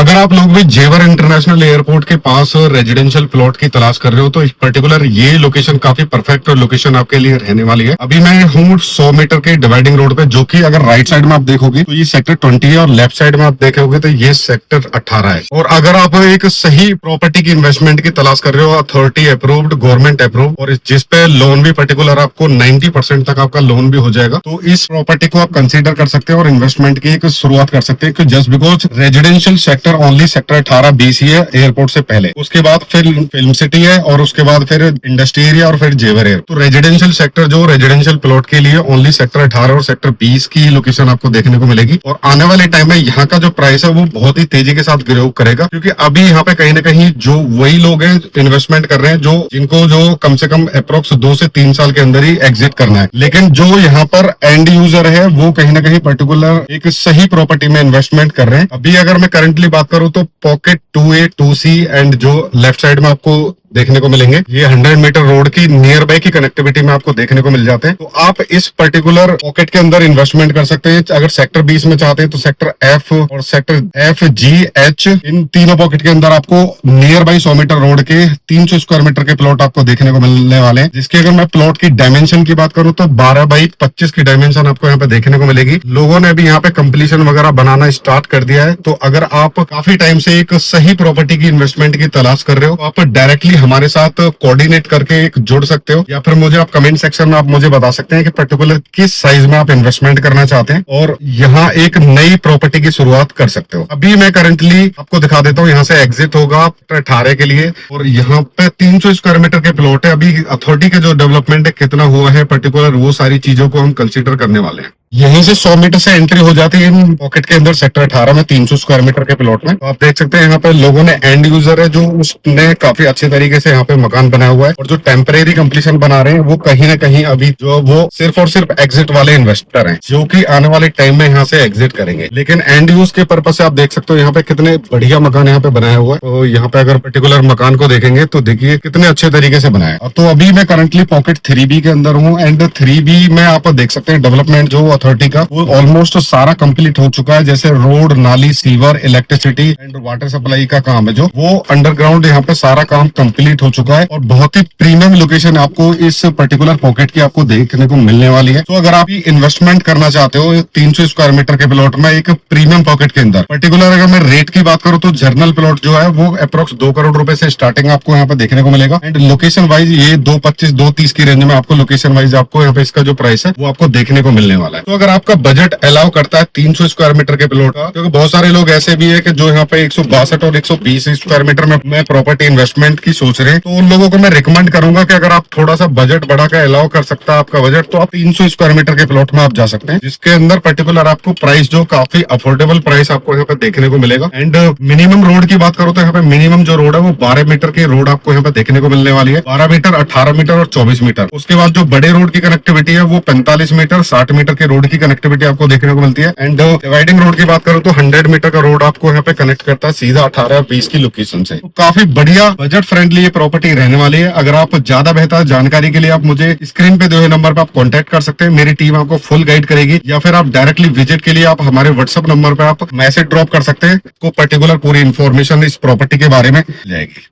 अगर आप लोग भी जेवर इंटरनेशनल एयरपोर्ट के पास रेजिडेंशियल प्लॉट की तलाश कर रहे हो तो इस पर्टिकुलर ये लोकेशन काफी परफेक्ट लोकेशन आपके लिए रहने वाली है। अभी मैं हूँ 100 मीटर के डिवाइडिंग रोड पे, जो कि अगर राइट साइड में आप देखोगे तो ये सेक्टर 20 है और लेफ्ट साइड में आप देखोगे तो ये सेक्टर 18 है। और अगर आप एक सही प्रॉपर्टी की इन्वेस्टमेंट की तलाश कर रहे हो, अथॉरिटी अप्रूव्ड, गवर्नमेंट अप्रूव, और जिस पे लोन भी पर्टिकुलर आपको 90% तक आपका लोन भी हो जाएगा, तो इस प्रॉपर्टी को आप कंसीडर कर सकते हैं और इन्वेस्टमेंट की एक शुरुआत कर सकते हैं। Just because residential sector only sector 18 BC है एयरपोर्ट से पहले, उसके बाद फिर फिल्म सिटी है और उसके बाद फिर इंडस्ट्री एरिया और फिर जेवर एयर। तो रेजिडेंशियल सेक्टर जो रेजिडेंशियल प्लॉट के लिए ओनली सेक्टर 18 और सेक्टर 20 की लोकेशन आपको देखने को मिलेगी। और आने वाले टाइम में यहाँ का जो प्राइस है वो बहुत ही तेजी के साथ ग्रो करेगा, क्योंकि अभी यहाँ पे कहीं ना कहीं जो वही लोग हैं इन्वेस्टमेंट कर रहे हैं जो जिनको जो कम से कम अप्रोक्स 2 से 3 साल के अंदर ही एग्जिट करना है। लेकिन जो यहाँ पर एंड यूजर है वो कहीं ना कहीं पर्टिकुलर एक सही प्रॉपर्टी में इन्वेस्टमेंट कर रहे हैं। अभी अगर मैं करंटली बात करूं तो पॉकेट 2A 2C एंड जो लेफ्ट साइड में आपको देखने को मिलेंगे, ये 100 मीटर रोड की नियर बाय की कनेक्टिविटी में आपको देखने को मिल जाते हैं। तो आप इस पर्टिकुलर पॉकेट के अंदर इन्वेस्टमेंट कर सकते हैं। अगर सेक्टर 20 में चाहते हैं तो सेक्टर F और सेक्टर FG H, इन तीनों पॉकेट के अंदर आपको नियर बाय 100 मीटर रोड के 300 स्क्वायर मीटर के प्लॉट आपको देखने को मिलने वाले हैं। जिसकी अगर मैं प्लॉट की डायमेंशन की बात करूं तो 12 बाई 25 की डायमेंशन आपको यहाँ पे देखने को मिलेगी। लोगों ने अभी यहाँ पे कंप्लीशन वगैरह बनाना स्टार्ट कर दिया है। तो अगर आप काफी टाइम से एक सही प्रॉपर्टी की इन्वेस्टमेंट की तलाश कर रहे हो तो आप डायरेक्टली हमारे साथ कोऑर्डिनेट करके एक जुड़ सकते हो, या फिर मुझे आप कमेंट सेक्शन में आप मुझे बता सकते हैं कि पर्टिकुलर किस साइज में आप इन्वेस्टमेंट करना चाहते हैं और यहाँ एक नई प्रॉपर्टी की शुरुआत कर सकते हो। अभी मैं करंटली आपको दिखा देता हूँ, यहाँ से एग्जिट होगा 18 के लिए और यहाँ पे 300 स्क्वायर मीटर के प्लॉट है। अभी अथॉरिटी के जो डेवलपमेंट है कितना हुआ है पर्टिकुलर, वो सारी चीजों को हम कंसिडर करने वाले हैं। यहीं से 100 मीटर से एंट्री हो जाती है इन पॉकेट के अंदर सेक्टर 18 में 300 स्क्वायर मीटर के प्लॉट में। तो आप देख सकते हैं यहाँ पे लोगों ने एंड यूजर है जो उसने काफी अच्छे तरीके से यहाँ पे मकान बनाया हुआ है, और जो टेम्परेरी कंप्लीशन बना रहे हैं वो कहीं ना कहीं अभी जो वो सिर्फ और सिर्फ एग्जिट वाले इन्वेस्टर हैं जो कि आने वाले टाइम में यहाँ से एग्जिट करेंगे। लेकिन एंड यूज के पर्पज से आप देख सकते हो यहाँ पे कितने बढ़िया मकान यहाँ पे बनाया हुआ है। तो यहाँ पे अगर पर्टिकुलर मकान को देखेंगे तो देखिए कितने अच्छे तरीके से बनाया है। तो अभी मैं करंटली पॉकेट 3B के अंदर हूँ एंड 3B में आप देख सकते हैं डेवलपमेंट जो अथॉरिटी का वो ऑलमोस्ट सारा कंप्लीट हो चुका है। जैसे रोड, नाली, sewer, electricity and water supply का काम है जो वो अंडरग्राउंड यहाँ पे सारा काम कंप्लीट हो चुका है, और बहुत ही प्रीमियम लोकेशन आपको इस पर्टिकुलर पॉकेट की आपको देखने को मिलने वाली है। तो अगर आप इन्वेस्टमेंट करना चाहते हो 300 स्क्वायर मीटर के प्लॉट में एक प्रीमियम पॉकेट के अंदर, पर्टिकुलर अगर मैं रेट की बात करूँ तो जर्नल प्लॉट जो है वो अप्रोक्स 2 करोड़ रुपए से स्टार्टिंग आपको यहाँ पे देखने को मिलेगा। एंड लोकेशन वाइज ये 225 230 की रेंज में आपको लोकेशन वाइज आपको यहाँ पे इसका जो प्राइस है वो आपको देखने को मिलने वाला है। तो अगर आपका बजट अलाउ करता है 300 स्क्वायर मीटर के प्लॉट का, क्योंकि बहुत सारे लोग ऐसे भी है कि जो यहाँ पे 162 और 120 स्क्वायर मीटर में प्रॉपर्टी इन्वेस्टमेंट की सोच रहे हैं, तो उन लोगों को मैं रिकमेंड करूंगा कि अगर आप थोड़ा सा बजट बढ़ा कर अलाउ कर सकता है आपका बजट, तो आप 300 स्क्वायर मीटर के प्लॉट में आप जा सकते हैं, जिसके अंदर पर्टिकुलर आपको प्राइस जो काफी अफोर्डेबल प्राइस आपको यहाँ पे देखने को मिलेगा। एंड मिनिमम रोड की बात करो तो यहाँ पे मिनिमम जो रोड है वो 12 मीटर की रोड आपको यहाँ पे देखने को मिलने वाली है। 12 मीटर, 18 मीटर और 24 मीटर। उसके बाद जो बड़े रोड की कनेक्टिविटी है वो 45 मीटर, 60 मीटर की रोड की कनेक्टिविटी आपको देखने को मिलती है। एंड डिवाइडिंग रोड की बात करूं तो 100 मीटर का रोड आपको यहाँ पे कनेक्ट करता है सीधा 18-20 की लोकेशन से। तो काफी बढ़िया बजट फ्रेंडली ये प्रॉपर्टी रहने वाली है। अगर आप ज्यादा बेहतर जानकारी के लिए आप मुझे स्क्रीन पे दिए हुए नंबर पे आप कांटेक्ट कर सकते हैं, मेरी टीम आपको फुल गाइड करेगी, या फिर आप डायरेक्टली विजिट के लिए आप हमारे व्हाट्सएप नंबर पे आप मैसेज ड्रॉप कर सकते हैं, को पर्टिकुलर पूरी इन्फॉर्मेशन इस प्रॉपर्टी के बारे में जाएगी।